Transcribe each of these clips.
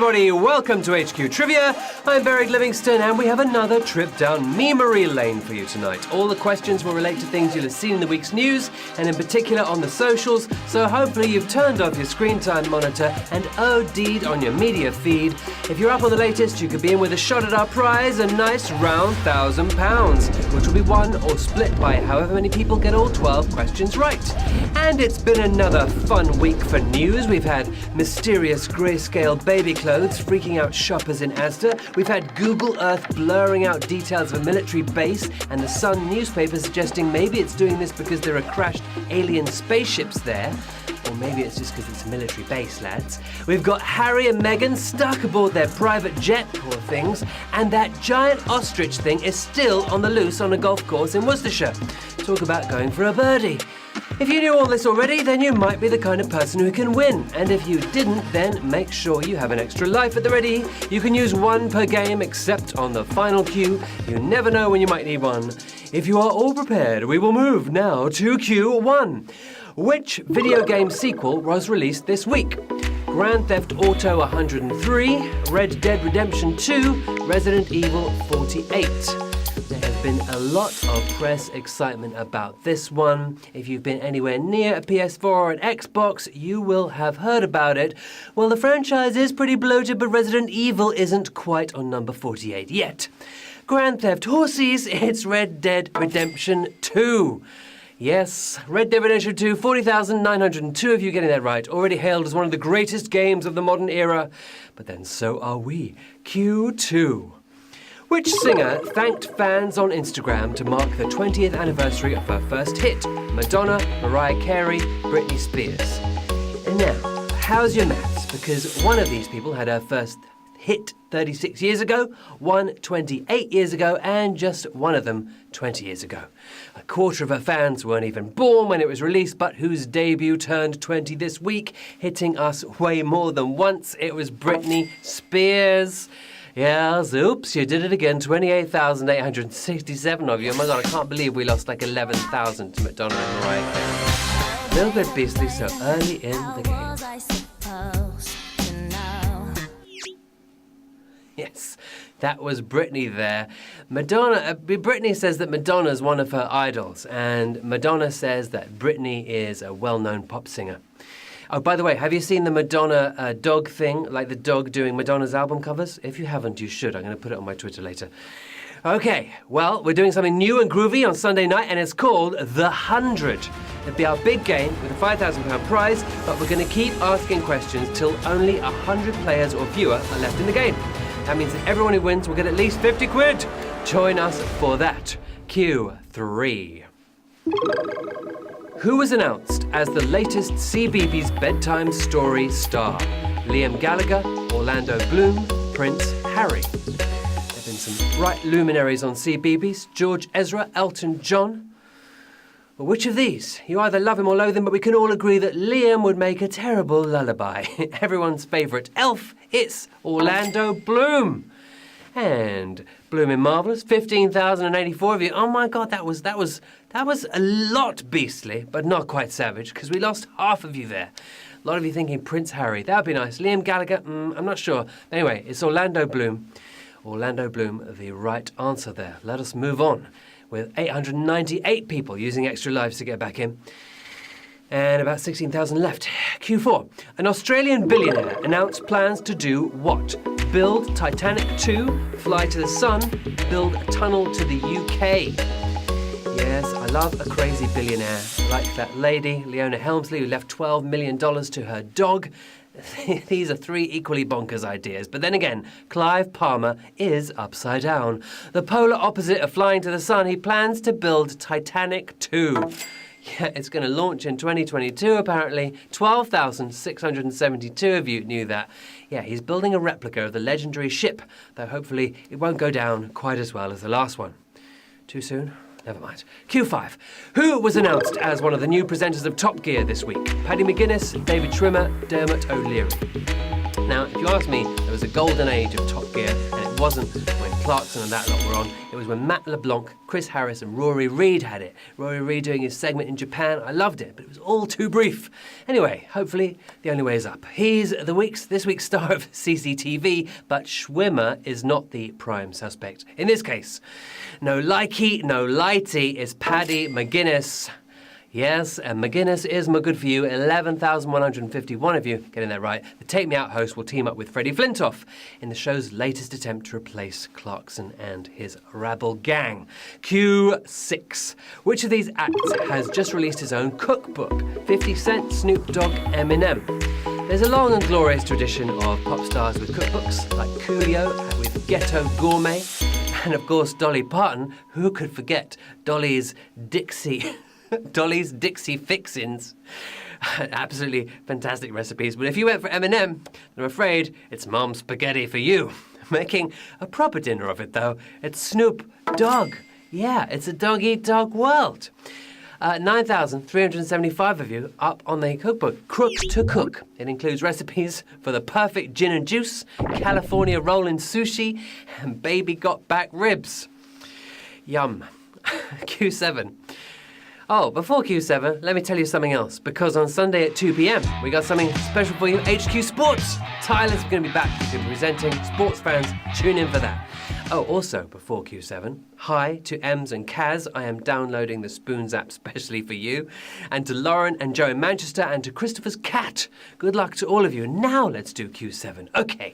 everybody, welcome to HQ Trivia. I'm Beric Livingston and we have another trip down memory lane for you tonight. All the questions will relate to things you'll have seen in the week's news and in particular on the socials, so hopefully you've turned off your screen time monitor and OD'd on your media feed. If you're up on the latest, you could be in with a shot at our prize, a nice round £1,000, which will be won or split by however many people get all 12 questions right. And it's been another fun week for news. We've had mysterious grayscale baby clothes freaking out shoppers in Asda. We've had Google Earth blurring out details of a military base, and the Sun newspaper suggesting maybe it's doing this because there are crashed alien spaceships there. Or maybe it's just because it's a military base, lads. We've got Harry and Meghan stuck aboard their private jet, poor things, and that giant ostrich thing is still on the loose on a golf course in Worcestershire. Talk about going for a birdie. If you knew all this already, then you might be the kind of person who can win. And if you didn't, then make sure you have an extra life at the ready. You can use one per game, except on the final cue. You never know when you might need one. If you are all prepared, we will move now to Q1. Which video game sequel was released this week? Grand Theft Auto 103, Red Dead Redemption 2, Resident Evil 48. There has been a lot of press excitement about this one. If you've been anywhere near a PS4 or an Xbox, you will have heard about it. Well, the franchise is pretty bloated, but Resident Evil isn't quite on number 48 yet. Grand Theft Horsies, it's Red Dead Redemption 2. Yes, Red Dead Redemption 2, 40,902 of you getting that right. Already hailed as one of the greatest games of the modern era. But then so are we. Q2. Which singer thanked fans on Instagram to mark the 20th anniversary of her first hit? Madonna, Mariah Carey, Britney Spears. And now, how's your maths? Because one of these people had her first hit 36 years ago, one 28 years ago, and just one of them 20 years ago. A quarter of her fans weren't even born when it was released, but whose debut turned 20 this week, hitting us way more than once. It was Britney Spears. Yes, oops, you did it again. 28,867 of you. Oh my God, I can't believe we lost like 11,000 to Madonna and Mariah Carey. A little bit beastly so early in the game. Yes, that was Britney there. Britney says that Madonna's one of her idols, and Madonna says that Britney is a well-known pop singer. Oh, by the way, have you seen the Madonna dog thing, like the dog doing Madonna's album covers? If you haven't, you should. I'm going to put it on my Twitter later. Okay, well, we're doing something new and groovy on Sunday night, and it's called The 100. It'll be our big game with a £5,000 prize, but we're going to keep asking questions till only 100 players or fewer are left in the game. That means that everyone who wins will get at least 50 quid. Join us for that. Q3. Who was announced as the latest CBeebies bedtime story star? Liam Gallagher, Orlando Bloom, Prince Harry. There have been some bright luminaries on CBeebies. George Ezra, Elton John. Well, which of these? You either love him or loathe him, but we can all agree that Liam would make a terrible lullaby. Everyone's favourite elf, it's Orlando Bloom. And Bloom in Marvellous, 15,084 of you. Oh my God, that was a lot beastly, but not quite savage, because we lost half of you there. A lot of you thinking Prince Harry. That would be nice. Liam Gallagher, I'm not sure. Anyway, it's Orlando Bloom. Orlando Bloom, the right answer there. Let us move on, with 898 people using extra lives to get back in. And about 16,000 left. Q4. An Australian billionaire announced plans to do what? Build Titanic 2, fly to the sun, build a tunnel to the UK. Yes, I love a crazy billionaire like that lady, Leona Helmsley, who left $12 million to her dog. These are three equally bonkers ideas. But then again, Clive Palmer is upside down. The polar opposite of flying to the sun, he plans to build Titanic 2. Yeah, it's going to launch in 2022, apparently. 12,672 of you knew that. Yeah, he's building a replica of the legendary ship, though hopefully it won't go down quite as well as the last one. Too soon? Never mind. Q5. Who was announced as one of the new presenters of Top Gear this week? Paddy McGuinness, David Schwimmer, Dermot O'Leary. Now, if you ask me, there was a golden age of Top Gear, and it wasn't when Clarkson and that lot were on. It was when Matt LeBlanc, Chris Harris and Rory Reid had it. Rory Reid doing his segment in Japan. I loved it, but it was all too brief. Anyway, hopefully the only way is up. He's this week's star of CCTV, but Schwimmer is not the prime suspect. In this case, no likey, no lighty is Paddy McGuinness. Yes, and McGuinness is my good for you. 11,151 of you getting that right. The Take Me Out host will team up with Freddie Flintoff in the show's latest attempt to replace Clarkson and his rabble gang. Q6. Which of these acts has just released his own cookbook? 50 Cent, Snoop Dogg, Eminem. There's a long and glorious tradition of pop stars with cookbooks, like Coolio with Ghetto Gourmet, and of course Dolly Parton. Who could forget Dolly's Dixie Fixins. Absolutely fantastic recipes. But if you went for Eminem, I'm afraid it's Mom's spaghetti for you. Making a proper dinner of it, though. It's Snoop Dogg. Yeah, it's a dog-eat-dog world. 9,375 of you up on the cookbook, Crook to Cook. It includes recipes for the perfect gin and juice, California roll-in sushi, and baby got back ribs. Yum. Q7. Oh, before Q7, let me tell you something else, because on Sunday at 2 p.m, we got something special for you, HQ Sports. Tyler's going to be back. He's going to be presenting. Sports fans, tune in for that. Oh, also, before Q7, hi to Ems and Kaz. I am downloading the Spoons app specially for you. And to Lauren and Joe in Manchester, and to Christopher's cat. Good luck to all of you. Now let's do Q7. Okay.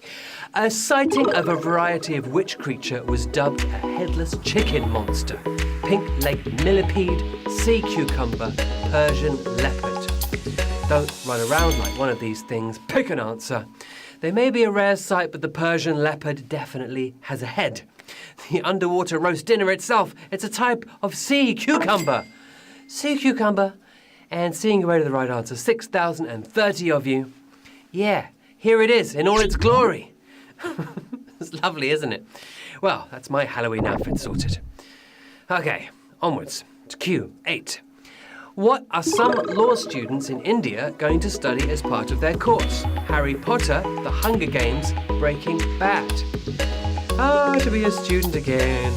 A sighting of a variety of which creature was dubbed a headless chicken monster? Pink leg millipede, sea cucumber, Persian leopard. Don't run around like one of these things. Pick an answer. They may be a rare sight, but the Persian leopard definitely has a head. The underwater roast dinner itself, it's a type of sea cucumber. Sea cucumber. And seeing your way to the right answer, 6,030 of you. Yeah, here it is in all its glory. It's lovely, isn't it? Well, that's my Halloween outfit sorted. Okay, onwards to Q8. What are some law students in India going to study as part of their course? Harry Potter, The Hunger Games, Breaking Bad. To be a student again.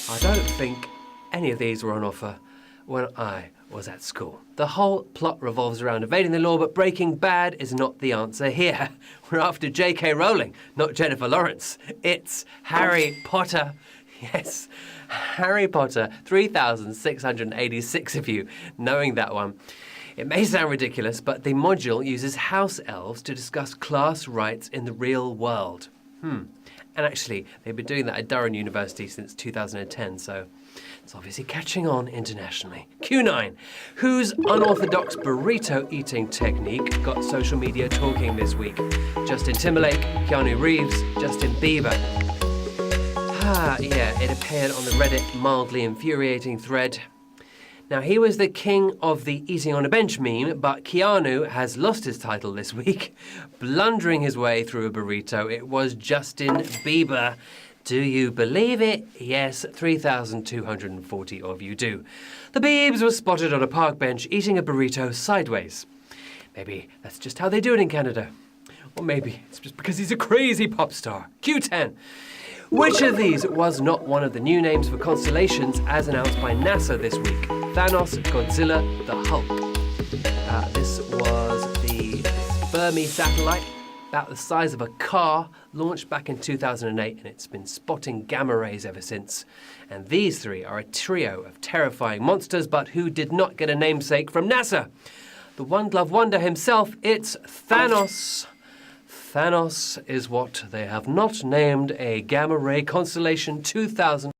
I don't think any of these were on offer when I was at school. The whole plot revolves around evading the law, but Breaking Bad is not the answer here. We're after J.K. Rowling, not Jennifer Lawrence. It's Harry Potter. Yes, Harry Potter, 3,686 of you knowing that one. It may sound ridiculous, but the module uses house elves to discuss class rights in the real world. And actually, they've been doing that at Durham University since 2010, so it's obviously catching on internationally. Q9. Whose unorthodox burrito eating technique got social media talking this week? Justin Timberlake, Keanu Reeves, Justin Bieber. Yeah, it appeared on the Reddit mildly infuriating thread. Now, he was the king of the eating on a bench meme, but Keanu has lost his title this week, blundering his way through a burrito. It was Justin Bieber. Do you believe it? Yes, 3,240 of you do. The Biebs were spotted on a park bench eating a burrito sideways. Maybe that's just how they do it in Canada. Or maybe it's just because he's a crazy pop star. Q10. Which of these was not one of the new names for constellations as announced by NASA this week? Thanos, Godzilla, the Hulk. This was the Fermi satellite, about the size of a car, launched back in 2008, and it's been spotting gamma rays ever since. And these three are a trio of terrifying monsters, but who did not get a namesake from NASA? The one-glove wonder himself, it's Thanos. Thanos is what they have not named a gamma ray constellation 2000